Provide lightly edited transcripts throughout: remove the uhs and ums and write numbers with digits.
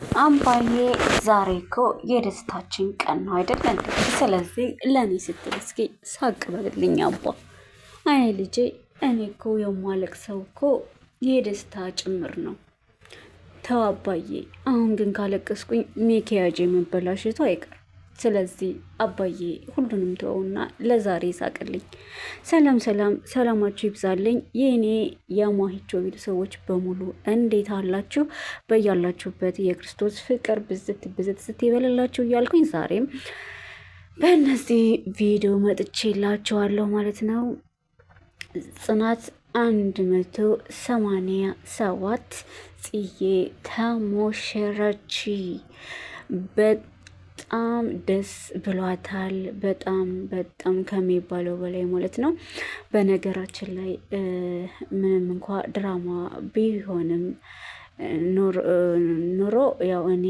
አምባዬ ዛሬ እኮ የደስታችን ቀን ነው አይደል እንዴ? ስለዚህ ለእኔ ስትል እስኪ ሳቅ በልልኝ አባ። አይ ልጄ፣ እኔ እኮ የማለቅሰው እኮ የደስታ ጭምር ነው። ተው አባዬ፣ አሁን ግን ካለቀስኩኝ ሜኪያጅ መበላሸቱ አይቀርም። ስለዚህ አባዬ ሁሉንም ተወውና ለዛሬ ሳቅልኝ። ሰላም ሰላም፣ ሰላማችሁ ይብዛልኝ የእኔ የማሂቾ ቤተሰቦች በሙሉ እንዴት አላችሁ? በያላችሁበት የክርስቶስ ፍቅር ብዝት ብዝት ስትይበልላችሁ እያልኩኝ ዛሬም በእነዚህ ቪዲዮ መጥቼላችኋለሁ ማለት ነው። ጽናት 187 ጽዬ ተሞሸረች። በጣም ደስ ብሏታል። በጣም ከሚባለው በላይ ማለት ነው። በነገራችን ላይ ምንም እንኳ ድራማ ቢሆንም ኑሮ ያው እኔ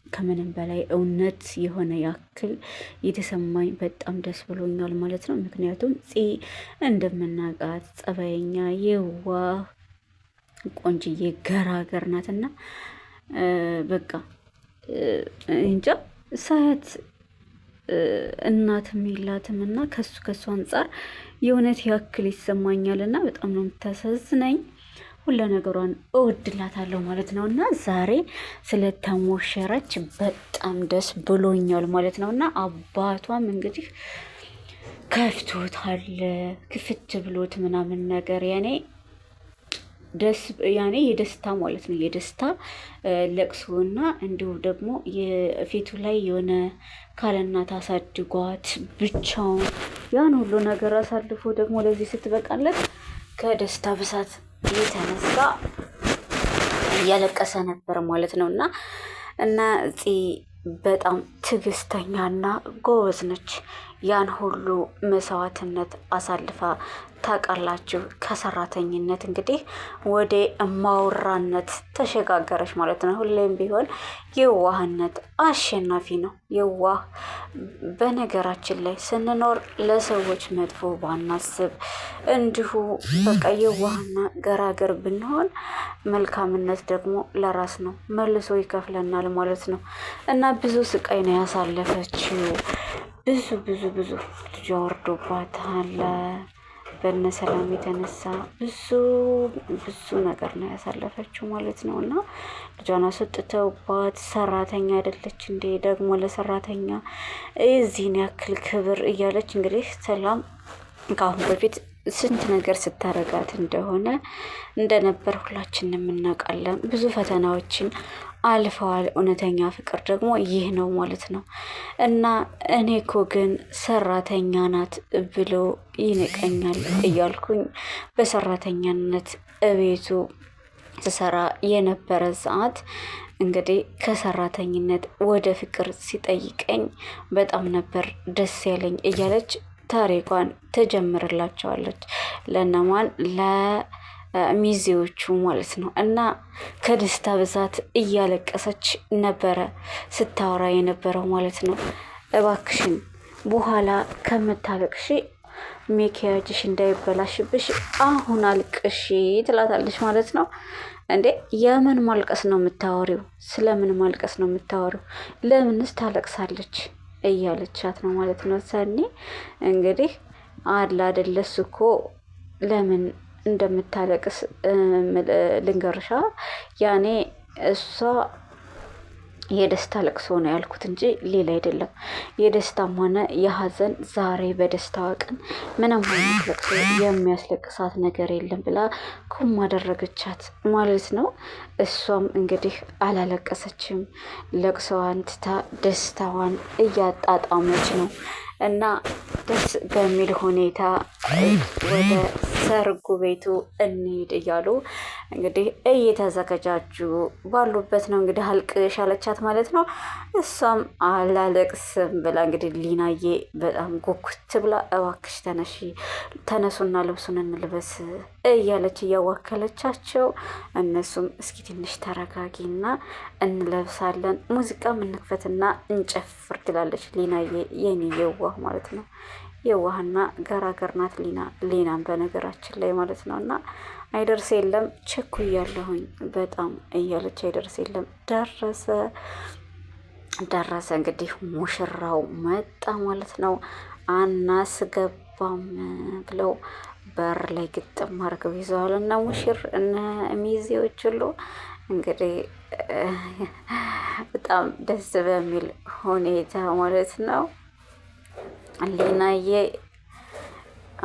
ከምንም በላይ እውነት የሆነ ያክል የተሰማኝ በጣም ደስ ብሎኛል ማለት ነው። ምክንያቱም ፂ እንደምናውቃት ጸባየኛ፣ የዋህ፣ ቆንጅዬ ገራገር ናትና በቃ እንጃ ሳያት እናትም የላትም እና ከሱ አንጻር የእውነት ያክል ይሰማኛል እና በጣም ነው የምታሳዝነኝ። ሁሉ ነገሯን እወድላታለሁ ማለት ነው እና ዛሬ ስለተሞሸረች በጣም ደስ ብሎኛል ማለት ነው እና አባቷም እንግዲህ ከፍቶታል፣ ክፍት ብሎት ምናምን ነገር ያኔ የደስታ ማለት ነው የደስታ ለቅሶና እንዲሁም ደግሞ የፊቱ ላይ የሆነ ካለናት አሳድጓት ብቻውን ያን ሁሉ ነገር አሳልፎ ደግሞ ለዚህ ስትበቃለት ከደስታ ብዛት የተነሳ እያለቀሰ ነበር ማለት ነው እና ፂ በጣም ትዕግስተኛና ጎበዝ ነች። ያን ሁሉ መስዋዕትነት አሳልፋ ታውቃላችሁ። ከሰራተኝነት እንግዲህ ወደ እማወራነት ተሸጋገረች ማለት ነው። ሁሌም ቢሆን የዋህነት አሸናፊ ነው። የዋህ በነገራችን ላይ ስንኖር ለሰዎች መጥፎ ባናስብ እንዲሁ በቃ የዋህና ገራገር ብንሆን መልካምነት ደግሞ ለራስ ነው፣ መልሶ ይከፍለናል ማለት ነው እና ብዙ ስቃይ ነው ያሳለፈችው። ብዙ ልጇ ወርዶባታል። በነሰላም የተነሳ ብዙ ነገር ነው ያሳለፈችው ማለት ነው እና ልጇን አስወጥተውባት ሰራተኛ አይደለች እንዴ ደግሞ ለሰራተኛ የዚህን ያክል ክብር እያለች እንግዲህ ሰላም ከአሁን በፊት ስንት ነገር ስታረጋት እንደነበር ሁላችንም እናውቃለን። ብዙ ፈተናዎችን አልፈዋል። እውነተኛ ፍቅር ደግሞ ይህ ነው ማለት ነው እና እኔ እኮ ግን ሰራተኛ ናት ብሎ ይንቀኛል እያልኩኝ በሰራተኛነት እቤቱ ስሰራ የነበረ ሰዓት እንግዲህ ከሰራተኝነት ወደ ፍቅር ሲጠይቀኝ በጣም ነበር ደስ ያለኝ እያለች ታሪኳን ትጀምርላቸዋለች። ለነማን ለሚዜዎቹ ማለት ነው እና ከደስታ ብዛት እያለቀሰች ነበረ ስታወራ የነበረው ማለት ነው። እባክሽን በኋላ ከምታለቅሺ ሜኪያጅሽ እንዳይበላሽብሽ አሁን አልቅሺ ትላታለች ማለት ነው። እንዴ የምን ማልቀስ ነው የምታወሪው? ስለምን ማልቀስ ነው የምታወሪው? ለምንስ ታለቅሳለች እያለቻት ነው ማለት ነው። ሰኒ እንግዲህ አላ አይደለስ እኮ ለምን እንደምታለቅስ ልንገርሻ። ያኔ እሷ የደስታ ለቅሶ ነው ያልኩት እንጂ ሌላ አይደለም። የደስታም ሆነ የሀዘን ዛሬ በደስታዋ ቀን ምንም አይነት ለቅሶ የሚያስለቅሳት ነገር የለም ብላ ኩም አደረገቻት ማለት ነው። እሷም እንግዲህ አላለቀሰችም። ለቅሶዋን ትታ ደስታዋን እያጣጣመች ነው እና ደስ በሚል ሁኔታ ወደ ሰርጉ ቤቱ እንሂድ እያሉ እንግዲህ እየተዘገጃጁ ባሉበት ነው እንግዲህ አልቅሽ አለቻት ማለት ነው። እሷም አላለቅስም ብላ እንግዲህ ሊናዬ በጣም ጉኩት ብላ እባክሽ ተነሱና ልብሱን እንልበስ እያለች እያዋከለቻቸው፣ እነሱም እስኪ ትንሽ ተረጋጊና እንለብሳለን፣ ሙዚቃ እንክፈትና እንጨፍር ትላለች ሊናዬ የኔ የዋህ ማለት ነው። የዋህና ገራገር ናት ሊናን በነገራችን ላይ ማለት ነው። እና አይደርስ የለም ቸኩያለሁኝ በጣም እያለች አይደርስ የለም ደረሰ። እንግዲህ ሙሽራው መጣ ማለት ነው። አናስገባም ብለው በር ላይ ግጥም አድርገው ይዘዋል እና እነ ሚዜዎች ሁሉ እንግዲህ በጣም ደስ በሚል ሁኔታ ማለት ነው። ሊናዬ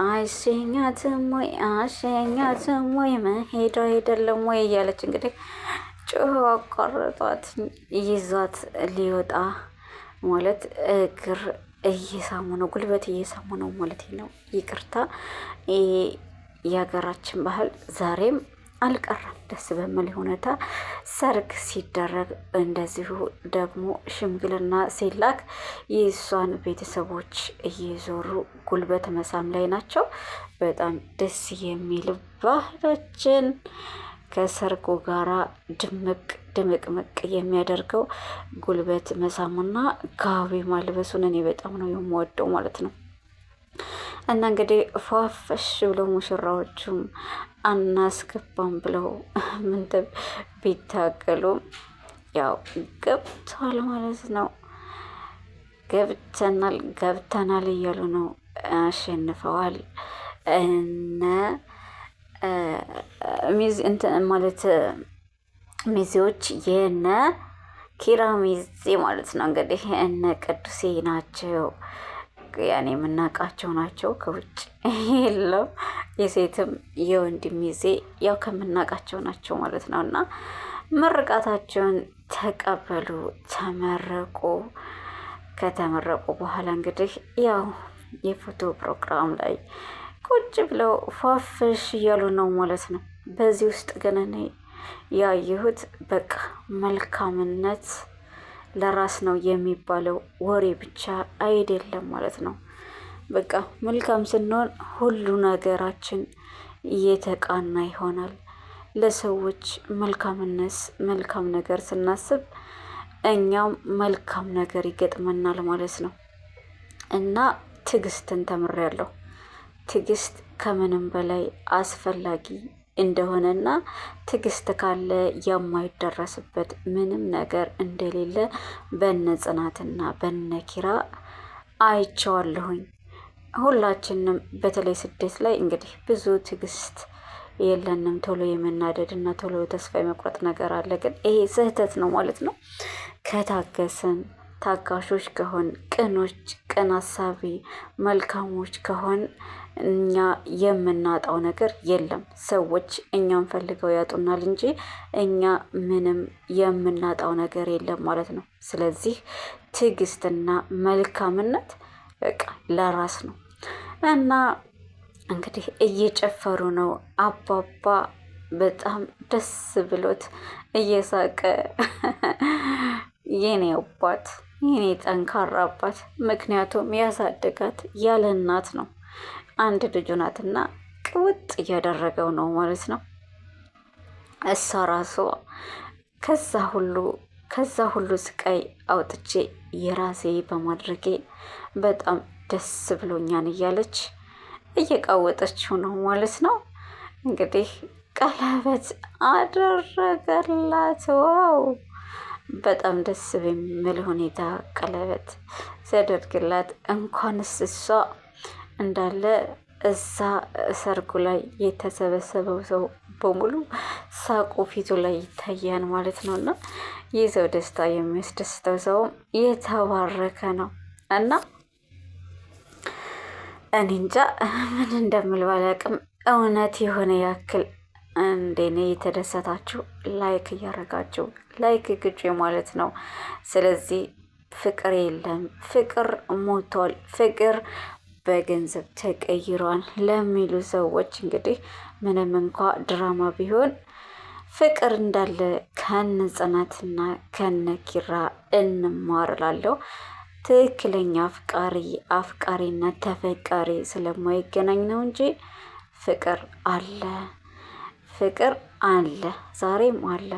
አሸኛትም ወይ መሄዱ አይደለም ወይ እያለች እንግዲህ ጮኸ አቋረጧት። ይዟት ሊወጣ ማለት እግር እየሳሙ ነው፣ ጉልበት እየሳሙ ነው ማለት ነው። ይቅርታ የሀገራችን ባህል ዛሬም አልቀረም። ደስ በሚል ሁኔታ ሰርግ ሲደረግ እንደዚሁ ደግሞ ሽምግልና ሲላክ የእሷን ቤተሰቦች እየዞሩ ጉልበት መሳም ላይ ናቸው። በጣም ደስ የሚል ባህላችን ከሰርጉ ጋራ ድምቅምቅ የሚያደርገው ጉልበት መሳሙና ጋቢ ማልበሱን እኔ በጣም ነው የምወደው ማለት ነው። እና እንግዲህ ፏፈሽ ብለው ሙሽራዎቹም አናስገባም ብለው ምንትብ ቢታገሉም ያው ገብተዋል ማለት ነው። ገብተናል እያሉ ነው። አሸንፈዋል እነ ማለት ሚዜዎች የነ ኪራ ሚዜ ማለት ነው። እንግዲህ እነ ቅዱሴ ናቸው፣ ያኔ የምናውቃቸው ናቸው። ከውጭ የለም የሴትም የወንድ ሚዜ ያው ከምናውቃቸው ናቸው ማለት ነው። እና ምርቃታቸውን ተቀበሉ፣ ተመረቁ። ከተመረቁ በኋላ እንግዲህ ያው የፎቶ ፕሮግራም ላይ ቁጭ ብለው ፏፍሽ እያሉ ነው ማለት ነው። በዚህ ውስጥ ግን እኔ ያየሁት በቃ መልካምነት ለራስ ነው የሚባለው ወሬ ብቻ አይደለም ማለት ነው። በቃ መልካም ስንሆን ሁሉ ነገራችን እየተቃና ይሆናል። ለሰዎች መልካም ነገር ስናስብ እኛም መልካም ነገር ይገጥመናል ማለት ነው። እና ትዕግስትን ተምሬያለሁ። ትዕግስት ከምንም በላይ አስፈላጊ እንደሆነና ትዕግስት ካለ የማይደረስበት ምንም ነገር እንደሌለ በነ ጽናትና በነ ኪራ አይቼዋለሁኝ። ሁላችንም በተለይ ስደት ላይ እንግዲህ ብዙ ትዕግስት የለንም። ቶሎ የመናደድ እና ቶሎ ተስፋ የመቁረጥ ነገር አለ። ግን ይሄ ስህተት ነው ማለት ነው። ከታገስን፣ ታጋሾች ከሆን፣ ቅን አሳቢ መልካሞች ከሆን እኛ የምናጣው ነገር የለም። ሰዎች እኛን ፈልገው ያጡናል እንጂ እኛ ምንም የምናጣው ነገር የለም ማለት ነው። ስለዚህ ትዕግስትና መልካምነት በቃ ለራስ ነው። እና እንግዲህ እየጨፈሩ ነው። አባባ በጣም ደስ ብሎት እየሳቀ የኔ አባት የኔ ጠንካራ አባት፣ ምክንያቱም ያሳደጋት ያለ እናት ነው። አንድ ልጁ ናትና ቅውጥ እያደረገው ነው ማለት ነው። እሷ ራሷ ከዛ ሁሉ ስቃይ አውጥቼ የራሴ በማድረጌ በጣም ደስ ብሎኛን እያለች እየቃወጠችው ነው ማለት ነው። እንግዲህ ቀለበት አደረገላት። ዋው! በጣም ደስ በሚል ሁኔታ ቀለበት ሲያደርግላት እንኳንስ እሷ እንዳለ እዛ ሰርጉ ላይ የተሰበሰበው ሰው በሙሉ ሳቁ ፊቱ ላይ ይታያል ማለት ነው። እና ይህ ሰው ደስታ የሚያስደስተው ሰውም የተባረከ ነው። እና እኔ እንጃ ምን እንደምል ባላቅም እውነት የሆነ ያክል እንደኔ የተደሰታችሁ ላይክ እያደረጋችሁ ላይክ ግጭ ማለት ነው። ስለዚህ ፍቅር የለም፣ ፍቅር ሞቷል፣ ፍቅር በገንዘብ ተቀይሯል ለሚሉ ሰዎች እንግዲህ ምንም እንኳ ድራማ ቢሆን ፍቅር እንዳለ ከነ ጽናትና ከነ ኪራ እንማርላለሁ። ትክክለኛ አፍቃሪና ተፈቃሪ ስለማይገናኝ ነው እንጂ ፍቅር አለ፣ ፍቅር አለ፣ ዛሬም አለ።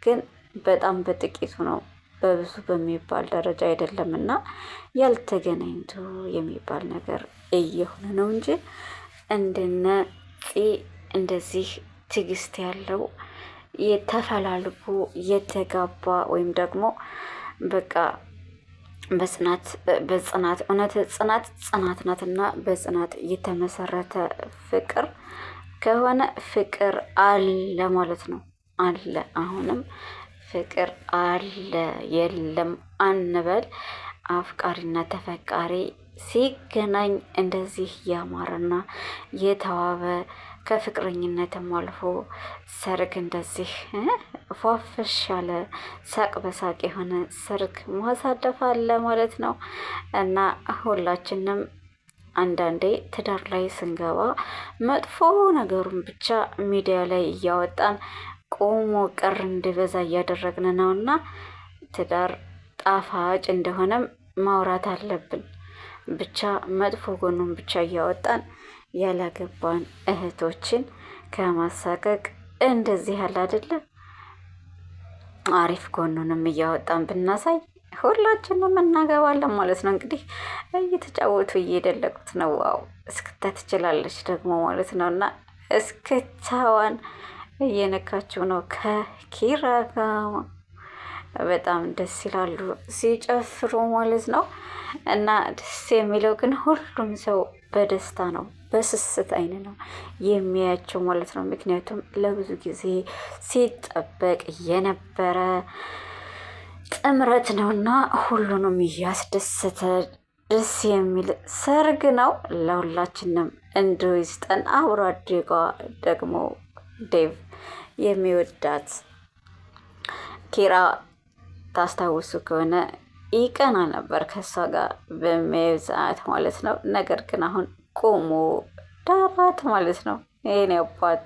ግን በጣም በጥቂቱ ነው በብዙ በሚባል ደረጃ አይደለም እና ያልተገናኝቶ የሚባል ነገር እየሆነ ነው እንጂ እንደነ እንደዚህ ትዕግስት ያለው የተፈላልጎ የተጋባ ወይም ደግሞ በቃ በጽናት እውነት ጽናት ናትና በጽናት የተመሰረተ ፍቅር ከሆነ ፍቅር አለ ማለት ነው። አለ አሁንም ፍቅር አለ የለም አንበል። አፍቃሪና ተፈቃሪ ሲገናኝ እንደዚህ ያማረና የተዋበ ከፍቅረኝነትም አልፎ ሰርግ እንደዚህ ፏፈሽ ያለ ሳቅ በሳቅ የሆነ ሰርግ ማሳለፍ አለ ማለት ነው። እና ሁላችንም አንዳንዴ ትዳር ላይ ስንገባ መጥፎ ነገሩን ብቻ ሚዲያ ላይ እያወጣን ቆሞ ቀር እንዲበዛ እያደረግን ነው እና ትዳር ጣፋጭ እንደሆነም ማውራት አለብን። ብቻ መጥፎ ጎኑን ብቻ እያወጣን ያላገባን እህቶችን ከማሳቀቅ እንደዚህ ያለ አይደለ አሪፍ ጎኑንም እያወጣን ብናሳይ ሁላችንም እናገባለን ማለት ነው። እንግዲህ እየተጫወቱ እየደለቁት ነው። ዋው እስክታ ትችላለች ደግሞ ማለት ነው። እና እስክታዋን እየነካችው ነው ከኪራ ጋር በጣም ደስ ይላሉ ሲጨፍሩ ማለት ነው። እና ደስ የሚለው ግን ሁሉም ሰው በደስታ ነው፣ በስስት አይን ነው የሚያያቸው ማለት ነው። ምክንያቱም ለብዙ ጊዜ ሲጠበቅ የነበረ ጥምረት ነውና ሁሉንም እያስደሰተ ደስ የሚል ሰርግ ነው። ለሁላችንም እንዶ ይስጠን። አብሮ አደጓ ደግሞ ዴቭ የሚወዳት ኪራ ታስታውሱ ከሆነ ይቀና ነበር ከእሷ ጋር በሚያዩ ሰዓት ማለት ነው። ነገር ግን አሁን ቆሞ ዳራት ማለት ነው። ይሄኔ አባት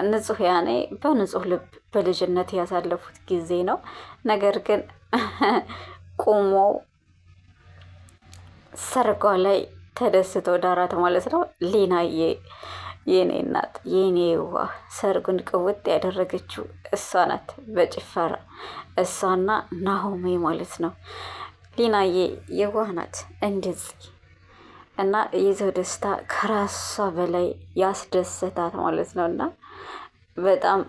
ንጹህ ያኔ በንጹህ ልብ በልጅነት ያሳለፉት ጊዜ ነው። ነገር ግን ቆሞ ሰርጓ ላይ ተደስቶ ዳራት ማለት ነው። ሊናዬ የኔ እናት የኔ የዋህ ሰርጉን ቅውጥ ያደረገችው እሷ ናት በጭፈራ እሷና ናሆሜ ማለት ነው። ሊናዬ የዋህ ናት እንደዚህ እና የዘው ደስታ ከራሷ በላይ ያስደሰታት ማለት ነው። እና በጣም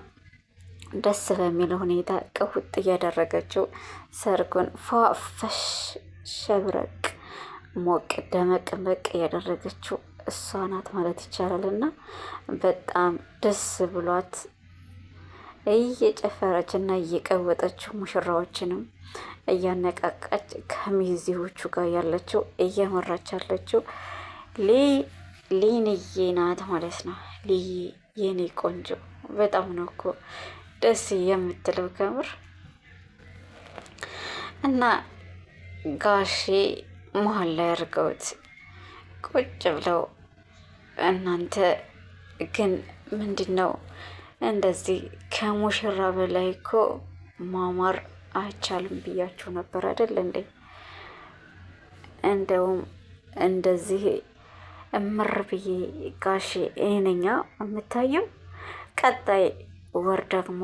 ደስ በሚል ሁኔታ ቅውጥ እያደረገችው ሰርጉን ፏፈሽ ሸብረቅ ሞቅ ደመቅ በቅ እያደረገችው እሷ ናት ማለት ይቻላል። እና በጣም ደስ ብሏት እየጨፈረች እና እየቀወጠችው ሙሽራዎችንም እያነቃቃች ከሚዜዎቹ ጋር ያለችው እየመራች ያለችው ሊንዬ ናት ማለት ነው። ልይ የኔ ቆንጆ በጣም ነው እኮ ደስ የምትለው ከምር። እና ጋሼ መሀል ላይ አድርገውት ቁጭ ብለው እናንተ ግን ምንድን ነው እንደዚህ ከሙሽራ በላይ እኮ ማማር አይቻልም ብያችሁ ነበር አይደል እንዴ? እንደውም እንደዚህ እምር ብዬ ጋሼ ይህነኛ የምታየው ቀጣይ ወር ደግሞ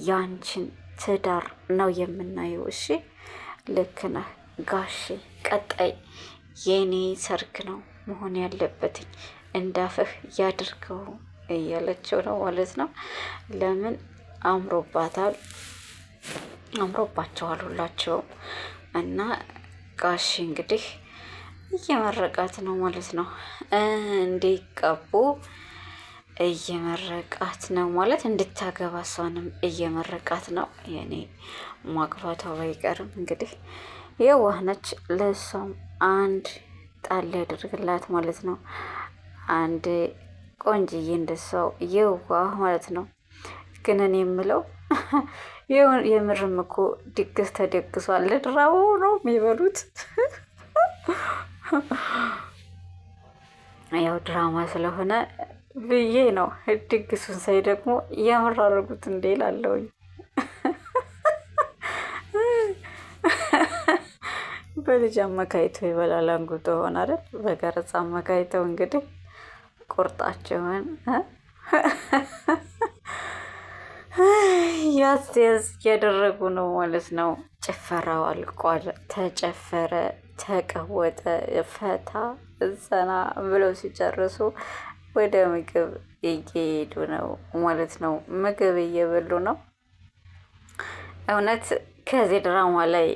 ያንቺን ትዳር ነው የምናየው። እሺ ልክ ነህ ጋሼ፣ ቀጣይ የኔ ሰርግ ነው መሆን ያለበትኝ እንዳፍህ ያድርገው እያለችው ነው ማለት ነው። ለምን አምሮባታል፣ አምሮባቸዋል ሁላቸውም። እና ጋሽ እንግዲህ እየመረቃት ነው ማለት ነው። እንዲቀቡ እየመረቃት ነው ማለት እንድታገባ እሷንም እየመረቃት ነው። የኔ ማግባቷ ባይቀርም እንግዲህ የዋህነች ለእሷም አንድ ጣል ያደርግላት ማለት ነው። አንድ ቆንጅዬ እንደሰው የዋህ ማለት ነው። ግን እኔ የምለው የምርም እኮ ድግስ ተደግሷል። ለድራው ነው የሚበሉት። ያው ድራማ ስለሆነ ብዬ ነው። ድግሱን ሳይ ደግሞ የምር አደረጉት እንዴ ላለውኝ በልጅ አመካይተው ይበላል አንጉቶ ሆን አይደል? በገረጻ አመካይተው እንግዲህ ቁርጣቸውን ያዝ ያዝ እያደረጉ ነው ማለት ነው። ጭፈራው አልቋል። ተጨፈረ፣ ተቀወጠ፣ ፈታ ዘና ብለው ሲጨርሱ ወደ ምግብ እየሄዱ ነው ማለት ነው። ምግብ እየበሉ ነው። እውነት ከዚህ ድራማ ላይ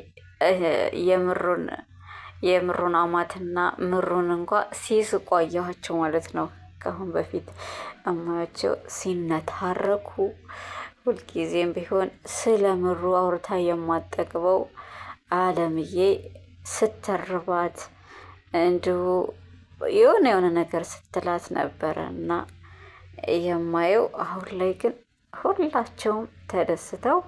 የምሩን አማትና ምሩን እንኳ ሲስቁ አየኋቸው ማለት ነው። ከአሁን በፊት እማያቸው ሲነታረኩ ሁልጊዜም ቢሆን ስለ ምሩ አውርታ የማጠግበው አለምዬ ስትርባት እንዲሁ የሆነ ነገር ስትላት ነበረ እና የማየው አሁን ላይ ግን ሁላቸውም ተደስተው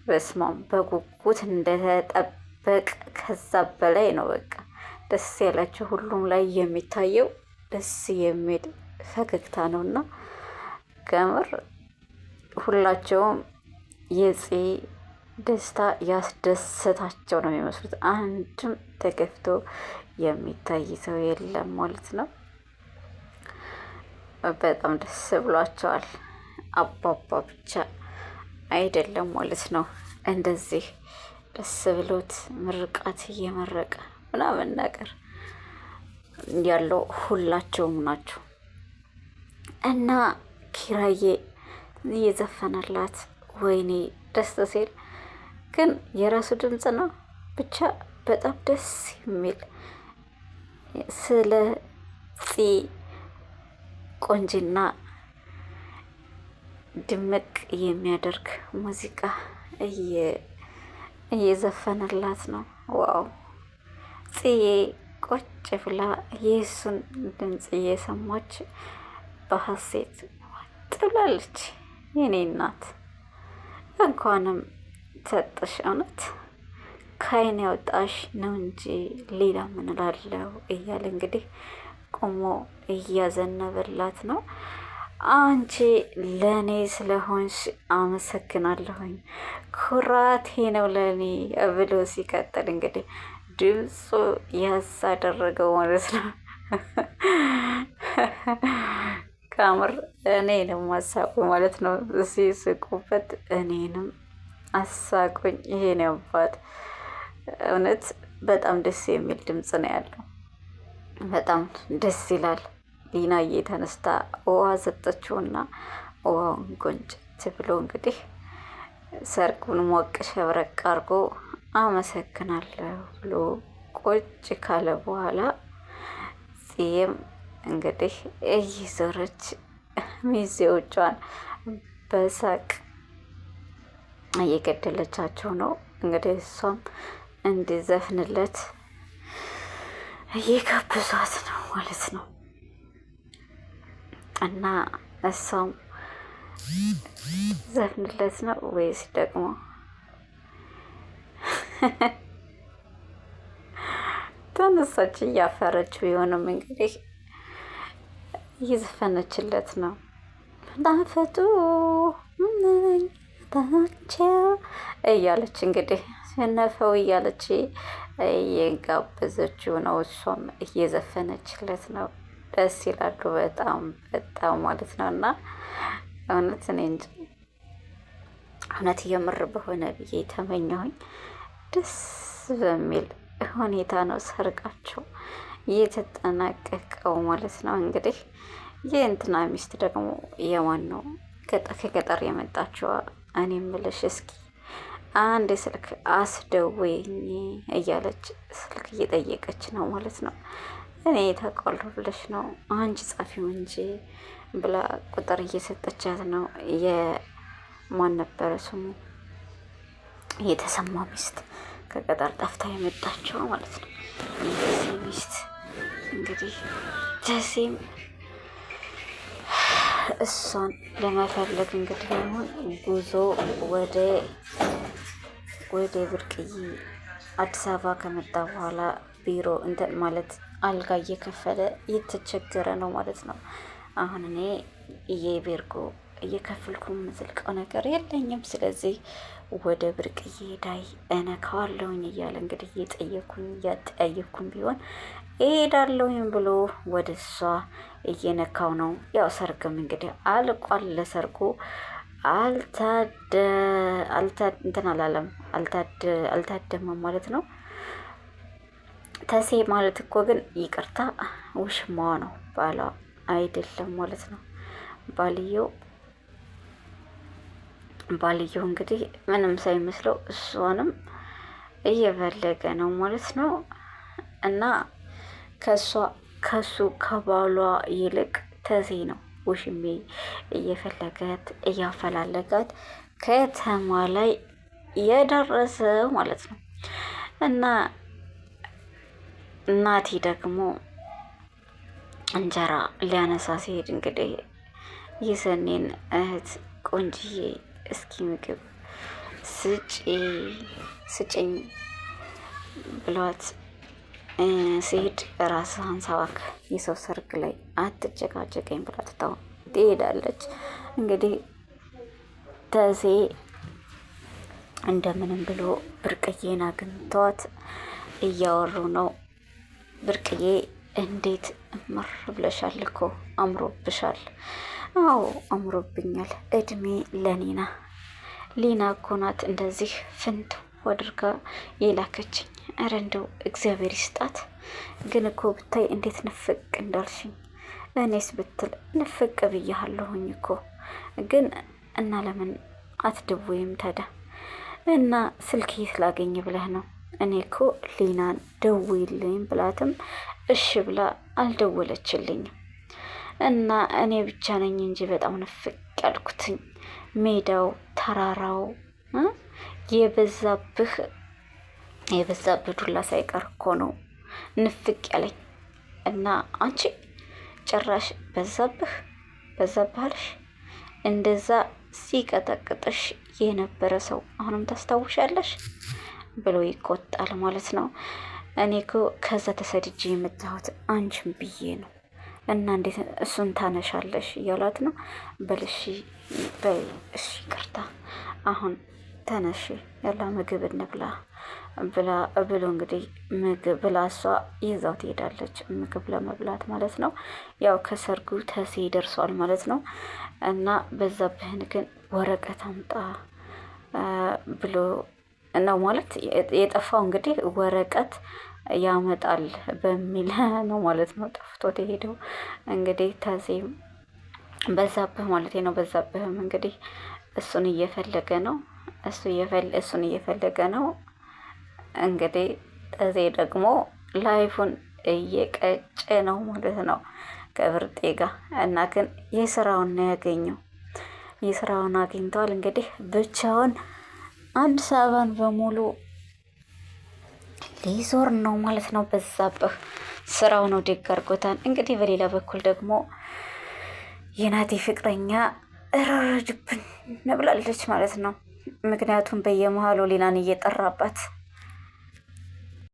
በስማም በጉጉት እንደተጠበቅ ከዛ በላይ ነው። በቃ ደስ ያላቸው ሁሉም ላይ የሚታየው ደስ የሚል ፈገግታ ነው እና ከምር ሁላቸውም የፂ ደስታ ያስደሰታቸው ነው የሚመስሉት። አንድም ተገፍቶ የሚታይ ሰው የለም ማለት ነው። በጣም ደስ ብሏቸዋል። አባባ ብቻ አይደለም ማለት ነው እንደዚህ ደስ ብሎት ምርቃት እየመረቀ ምናምን ነገር ያለው ሁላቸውም ናቸው እና ኪራዬ እየዘፈነላት ወይኔ ደስ ሲል ግን የራሱ ድምፅ ነው ብቻ በጣም ደስ የሚል ስለ ፂ ቆንጅና ድምቅ የሚያደርግ ሙዚቃ እየዘፈነላት ነው። ዋው ጽዬ ቆጭ ብላ የእሱን ድምፅ እየሰማች በሀሴት ጥላለች። የኔ እናት እንኳንም ሰጥሽ እውነት ከአይን ያወጣሽ ነው እንጂ ሌላ ምን እላለሁ እያለ እንግዲህ ቆሞ እያዘነበላት ነው። አንቺ ለእኔ ስለሆንሽ አመሰግናለሁኝ ኩራቴ ነው ለእኔ ብሎ ሲቀጥል እንግዲህ ድምፁ ያዝ አደረገው ማለት ነው። ከምር እኔንም አሳቁ ማለት ነው። ሲስቁበት እኔንም አሳቁኝ። ይሄን አባት እውነት በጣም ደስ የሚል ድምፅ ነው ያለው። በጣም ደስ ይላል። ሊናዬ ተነስታ ውሃ ሰጠችውና ውሃውን ጎንጨት ብሎ እንግዲህ ሰርጉን ሞቅ ሸብረቅ አድርጎ አመሰግናለሁ ብሎ ቁጭ ካለ በኋላ ጽዬም እንግዲህ እየዞረች ሚዜዎቿን በሳቅ እየገደለቻቸው ነው። እንግዲህ እሷም እንዲዘፍንለት እየጋበዟት ነው ማለት ነው። እና እሷም ዘፍንለት ነው ወይስ ደግሞ ተነሳች እያፈረች ቢሆንም እንግዲህ እየዘፈነችለት ነው። ጣፈጡ ታቸው እያለች እንግዲህ ነፈው እያለች እየጋበዘችው ነው። እሷም እየዘፈነችለት ነው። ደስ ይላሉ በጣም በጣም ማለት ነው። እና እውነት እኔ እንጂ እውነት የምር በሆነ ብዬ ተመኘሁኝ። ደስ በሚል ሁኔታ ነው ሰርጋቸው የተጠናቀቀው ማለት ነው። እንግዲህ የእንትና ሚስት ደግሞ የማን ነው? ከገጠር የመጣችዋ እኔ የምልሽ እስኪ አንድ ስልክ አስደውይኝ እያለች ስልክ እየጠየቀች ነው ማለት ነው። እኔ ታውቃለሁ ብለሽ ነው አንቺ ጻፊው እንጂ ብላ ቁጥር እየሰጠቻት ነው። የማን ነበረ ስሙ? የተሰማ ሚስት ከገጠር ጠፍታ የመጣችው ማለት ነው። የደሴ ሚስት እንግዲህ ደሴም እሷን ለመፈለግ እንግዲህ አሁን ጉዞ ወደ ብርቅዬ አዲስ አበባ ከመጣ በኋላ ቢሮ እንትን ማለት አልጋ እየከፈለ እየተቸገረ ነው ማለት ነው። አሁን እኔ የቤርጎ እየከፈልኩ የምዝልቀው ነገር የለኝም። ስለዚህ ወደ ብርቅዬ ዳይ እነካዋለሁኝ እያለ እንግዲህ እያጠያየኩኝ ቢሆን እሄዳለሁኝ ብሎ ወደ እሷ እየነካው ነው። ያው ሰርግም እንግዲህ አልቋል። ለሰርጉ እንትን አላለም አልታደመም ማለት ነው። ተሴ ማለት እኮ ግን ይቅርታ ውሽማዋ ነው፣ ባሏ አይደለም ማለት ነው። ባልየው እንግዲህ ምንም ሳይመስለው እሷንም እየፈለገ ነው ማለት ነው። እና ከሱ ከባሏ ይልቅ ተሴ ነው ውሽሜ እየፈለጋት እያፈላለጋት ከተማ ላይ የደረሰው ማለት ነው። እና እናቴ ደግሞ እንጀራ ሊያነሳ ሲሄድ እንግዲህ የሰኔን እህት ቆንጅዬ እስኪ ምግብ ስጭኝ ብሏት ሲሄድ ራስህን አንሳባክ የሰው ሰርግ ላይ አትጨቃጨቀኝ ብላ ትታው ትሄዳለች። እንግዲህ ተሴ እንደምንም ብሎ ብርቅዬን አግኝቷት እያወሩ ነው። ብርቅዬ እንዴት እምር ብለሻል እኮ አምሮብሻል። አዎ አምሮብኛል። እድሜ ለኒና ሊና እኮ ናት እንደዚህ ፍንት አድርጋ የላከችኝ። እረ እንደው እግዚአብሔር ይስጣት። ግን እኮ ብታይ እንዴት ንፍቅ እንዳልሽኝ። እኔስ ብትል ንፍቅ ብያለሁኝ እኮ ግን እና ለምን አትደውይም ታዲያ? እና ስልክ ስላገኘ ብለህ ነው? እኔ እኮ ሊናን ደውይልኝ ብላትም እሺ ብላ አልደወለችልኝም። እና እኔ ብቻ ነኝ እንጂ በጣም ንፍቅ ያልኩትኝ። ሜዳው ተራራው የበዛብህ ዱላ ሳይቀር እኮ ነው ንፍቅ ያለኝ። እና አንቺ ጭራሽ በዛብሃልሽ እንደዛ ሲቀጠቅጥሽ የነበረ ሰው አሁንም ታስታውሻለሽ ብሎ ይቆጣል ማለት ነው። እኔ እኮ ከዛ ተሰድጄ የመጣሁት አንቺን ብዬ ነው። እና እንዴት እሱን ታነሻለሽ እያላት ነው። በልሺ በይ እሺ ይቅርታ፣ አሁን ተነሺ ያላ ምግብ እንብላ ብሎ እንግዲህ ምግብ ብላ እሷ ይዛው ትሄዳለች፣ ምግብ ለመብላት ማለት ነው። ያው ከሰርጉ ተሴ ደርሷል ማለት ነው። እና በዛብህን ግን ወረቀት አምጣ ብሎ ነው ማለት የጠፋው እንግዲህ ወረቀት ያመጣል በሚል ነው ማለት ነው ጠፍቶት የሄደው። እንግዲህ ተሴም በዛብህ ማለት ነው። በዛብህም እንግዲህ እሱን እየፈለገ ነው። እሱን እየፈለገ ነው። እንግዲህ ተሴ ደግሞ ላይፉን እየቀጨ ነው ማለት ነው ከብርጤ ጋር። እና ግን የስራውን ነው ያገኘው። የስራውን አግኝተዋል። እንግዲህ ብቻውን አዲስ አበባን በሙሉ ሊዞር ነው ማለት ነው። በዛብህ ስራው ነው ደግ አድርጎታል። እንግዲህ በሌላ በኩል ደግሞ የናቲ ፍቅረኛ እረረጅብን ብላለች ማለት ነው። ምክንያቱም በየመሀሉ ሌላን እየጠራባት